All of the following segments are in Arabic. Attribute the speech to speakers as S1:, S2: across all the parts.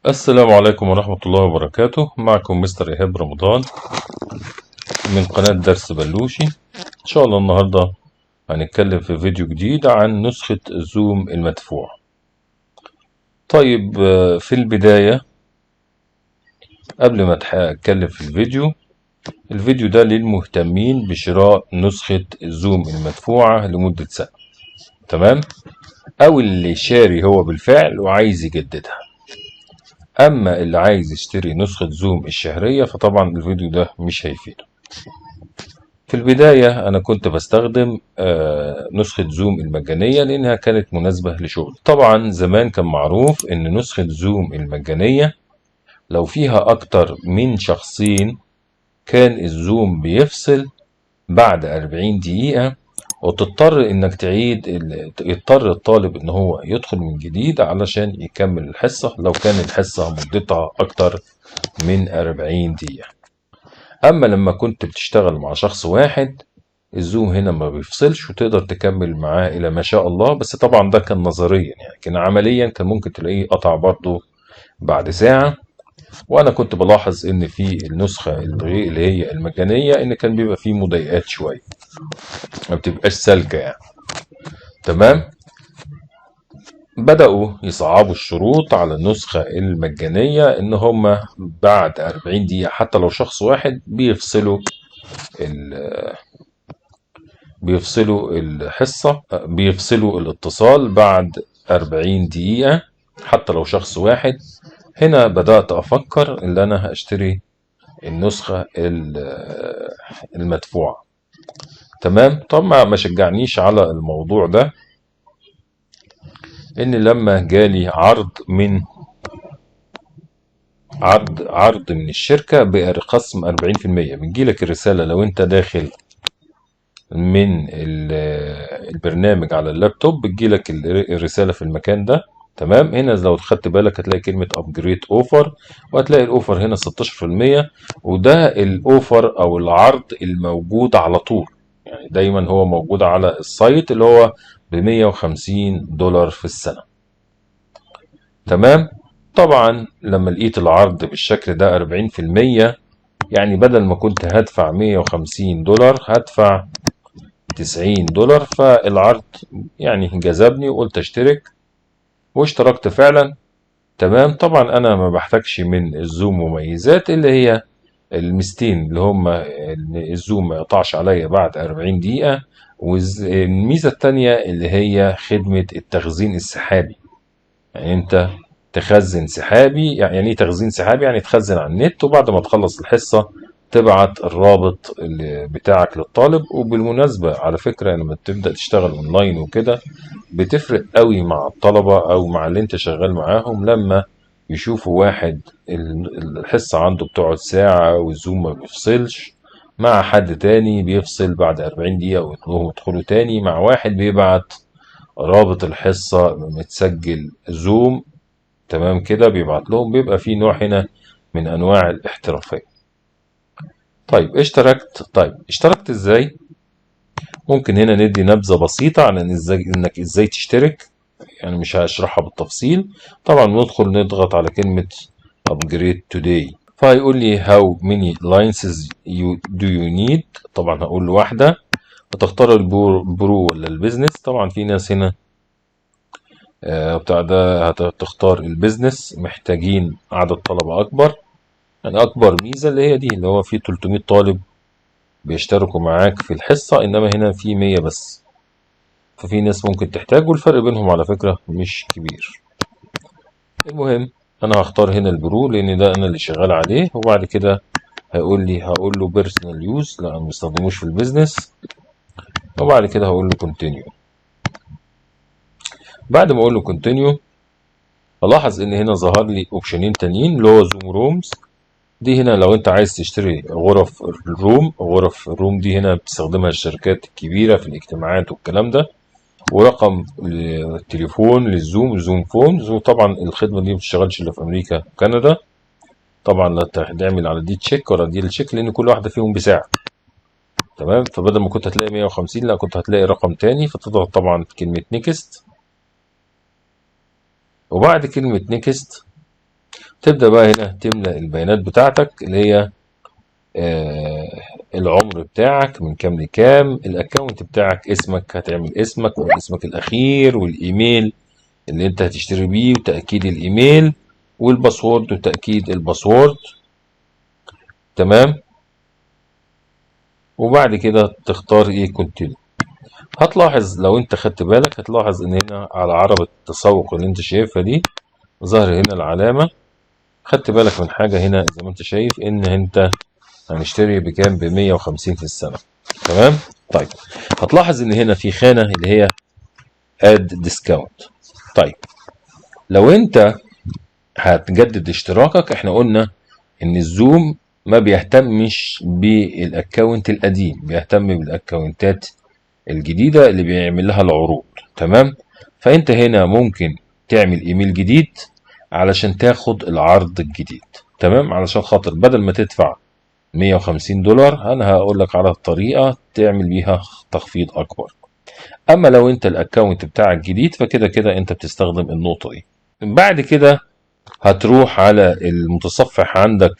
S1: السلام عليكم ورحمة الله وبركاته. معكم مستر إيهاب رمضان من قناة درس بلوشي. إن شاء الله النهاردة هنتكلم في فيديو جديد عن نسخة زوم المدفوع. طيب، في البداية قبل ما أتكلم في الفيديو ده للمهتمين بشراء نسخة زوم المدفوعة لمدة سنة، تمام؟ أو اللي شاري هو بالفعل وعايز يجددها. أما اللي عايز يشتري نسخة زوم الشهرية فطبعا الفيديو ده مش هيفيده. في البداية أنا كنت بستخدم نسخة زوم المجانية لأنها كانت مناسبة لشغل. طبعا زمان كان معروف إن نسخة زوم المجانية لو فيها أكتر من شخصين كان الزوم بيفصل بعد 40 دقيقة، وتضطر إنك يضطر الطالب إن هو يدخل من جديد علشان يكمل الحصة لو كان الحصة مدتها أكتر من 40 دقيقة. أما لما كنت بتشتغل مع شخص واحد الزوم هنا ما بيفصلش وتقدر تكمل معاه إلى ما شاء الله. بس طبعا ده كان نظريا، يعني كان عمليا كان ممكن تلاقيه قطع برضه بعد ساعة. وأنا كنت بلاحظ إن في النسخة اللي هي المجانية إن كان بيبقى فيه مضايقات شوية، ما بتبقاش سالكة يعني. تمام. بدأوا يصعبوا الشروط على النسخة المجانية إن هما بعد 40 دقيقة حتى لو شخص واحد بيفصلوا الاتصال بعد 40 دقيقة حتى لو شخص واحد. هنا بدأت أفكر إن أنا هشتري النسخة المدفوعة. تمام. طب ما شجعنيش على الموضوع ده إن لما جالي عرض من الشركة بخصم 40%. بتجيلك الرسالة لو أنت داخل من البرنامج على اللابتوب، بتجيلك الرسالة في المكان ده. تمام. هنا لو خدت بالك هتلاقي كلمة ابجريد اوفر، وهتلاقي الاوفر هنا 16%. وده الاوفر او العرض الموجود على طول، يعني دايما هو موجود على السايت اللي هو ب$150 في السنة. تمام. طبعا لما لقيت العرض بالشكل ده 40%، يعني بدل ما كنت هدفع $150 هدفع $90. فالعرض يعني جذبني وقلت اشترك، واشتركت فعلا. تمام. طبعا انا ما بحتاجش من الزوم مميزات اللي هي الميزتين اللي هما إن الزوم ما يقطعش عليا بعد 40 دقيقة، والميزة التانية اللي هي خدمة التخزين السحابي. يعني انت تخزن سحابي. يعني ايه تخزين سحابي؟ يعني تخزن على النت وبعد ما تخلص الحصة تبعت الرابط بتاعك للطالب. وبالمناسبة على فكرة لما تبدأ تشتغل اونلاين وكده بتفرق قوي مع الطلبة او مع اللي انت شغال معاهم لما يشوفوا واحد الحصة عنده بتقعد ساعة والزوم ما بيفصلش، مع حد تاني بيفصل بعد 40 دقيقة ويطلبوا يدخلوا تاني، مع واحد بيبعت رابط الحصة متسجل زوم. تمام كده بيبعت لهم. بيبقى في نوع هنا من انواع الاحترافية. طيب اشتركت ازاي؟ ممكن هنا ندي نبذة بسيطة عن انك ازاي تشترك، يعني مش هشرحها بالتفصيل. طبعا ندخل نضغط على كلمة upgrade today، فهيقول لي how many licenses do you need. طبعا هقول له واحدة. هتختار البرو ولا البيزنس. طبعا في ناس هنا بتاع ده هتختار البيزنس، محتاجين عدد طلبة أكبر. يعني أكبر ميزة اللي هي دي اللي هو في 300 طالب بيشتركوا معاك في الحصة، إنما هنا في 100 بس. ففي ناس ممكن تحتاج، والفرق بينهم على فكرة مش كبير. المهم أنا هختار هنا البرو لأن ده أنا اللي شغال عليه. وبعد كده هقول له بيرسونال يوز، لا ما بستخدموش في البيزنس. وبعد كده هقول له كونتينيو. بعد ما اقول له كونتينيو الاحظ ان هنا ظهر لي اوبشنين تانيين اللي هو زوم رومز. دي هنا لو انت عايز تشتري غرف الروم دي هنا بتستخدمها الشركات الكبيرة في الاجتماعات والكلام ده. ورقم التليفون للزوم، زوم فون. طبعا الخدمة دي ما بتشتغلش الا في امريكا وكندا. طبعا لا تعمل على دي تشيك ولا دي التشيك لان كل واحدة فيهم بسعر. تمام. فبدل ما كنت هتلاقي 150 لا كنت هتلاقي رقم تاني، فتضغط طبعا كلمة نيكست. وبعد كلمة نيكست تبدأ بقى هنا تملأ البيانات بتاعتك اللي هي العمر بتاعك من كام لكام، الاكونت بتاعك، اسمك هتعمل اسمك واسمك الاخير، والايميل اللي انت هتشتري بيه وتأكيد الايميل، والباسورد وتأكيد الباسورد. تمام. وبعد كده تختار ايه كونتينيو. هتلاحظ لو انت خدت بالك، هتلاحظ ان هنا على عربة التسوق اللي انت شايفها دي ظهر هنا العلامة. خدت بالك من حاجة هنا زي ما انت شايف ان انت هنشتري بكام؟ ب 150 في السنة. تمام. طيب هتلاحظ ان هنا في خانة اللي هي اد ديسكاونت. طيب لو انت هتجدد اشتراكك، احنا قلنا ان الزوم ما بيهتمش بالاكونت القديم، بيهتم بالاكونتات الجديدة اللي بيعمل لها العروض. تمام. فانت هنا ممكن تعمل ايميل جديد علشان تاخد العرض الجديد. تمام. علشان خاطر بدل ما تدفع 150 دولار، انا هقول لك على الطريقة تعمل بيها تخفيض اكبر. اما لو انت الاكونت بتاعك جديد، فكده كده انت بتستخدم النقطة دي. بعد كده هتروح على المتصفح عندك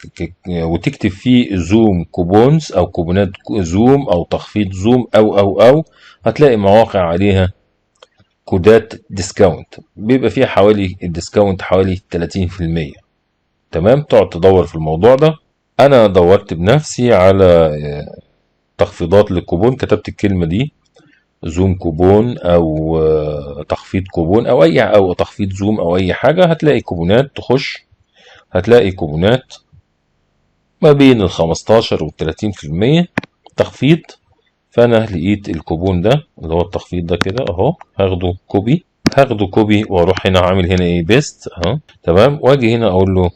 S1: وتكتب فيه زوم كوبونز او كوبونات زوم او تخفيض زوم او هتلاقي مواقع عليها كودات ديسكاونت، بيبقى فيها حوالي الديسكاونت حوالي 30%. تمام. تقعد تدور في الموضوع ده. انا دورت بنفسي على تخفيضات للكوبون، كتبت الكلمة دي زوم كوبون او تخفيض كوبون او تخفيض زوم او اي حاجة، هتلاقي كوبونات. تخش هتلاقي كوبونات ما بين ال 15 وال 30% تخفيض. فانا لقيت الكوبون ده اللي هو التخفيض ده كده اهو، هاخده كوبي واروح هنا عامل هنا ايه بيست اهو. تمام. واجي هنا اقول له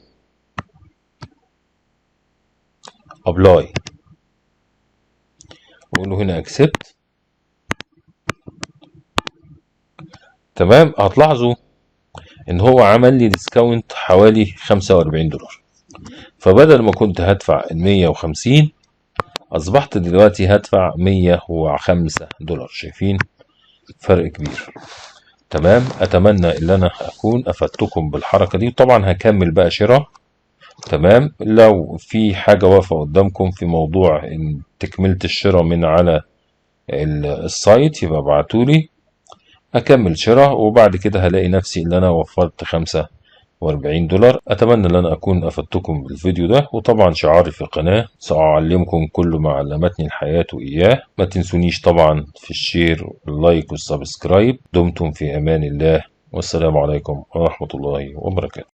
S1: ابلاي، واقول له هنا اكسبت. تمام. هتلاحظوا ان هو عمل لي ديسكاونت حوالي 45 دولار. فبدل ما كنت هدفع ال 150، اصبحت دلوقتي هدفع 105 دولار. شايفين فرق كبير. تمام. اتمنى ان انا اكون افدتكم بالحركة دي، طبعا هكمل بقى شراء. تمام. لو في حاجة واقفة قدامكم في موضوع ان تكملة الشراء من على السايت، يبقى ابعتولي اكمل شراء، وبعد كده هلاقي نفسي ان انا وفرت 45 دولار. اتمنى ان انا اكون افدتكم بالفيديو ده، وطبعا شعاري في القناة سأعلمكم كل ما علمتني الحياة اياه. ما تنسونيش طبعا في الشير واللايك والسبسكرايب. دمتم في امان الله، والسلام عليكم ورحمة الله وبركاته.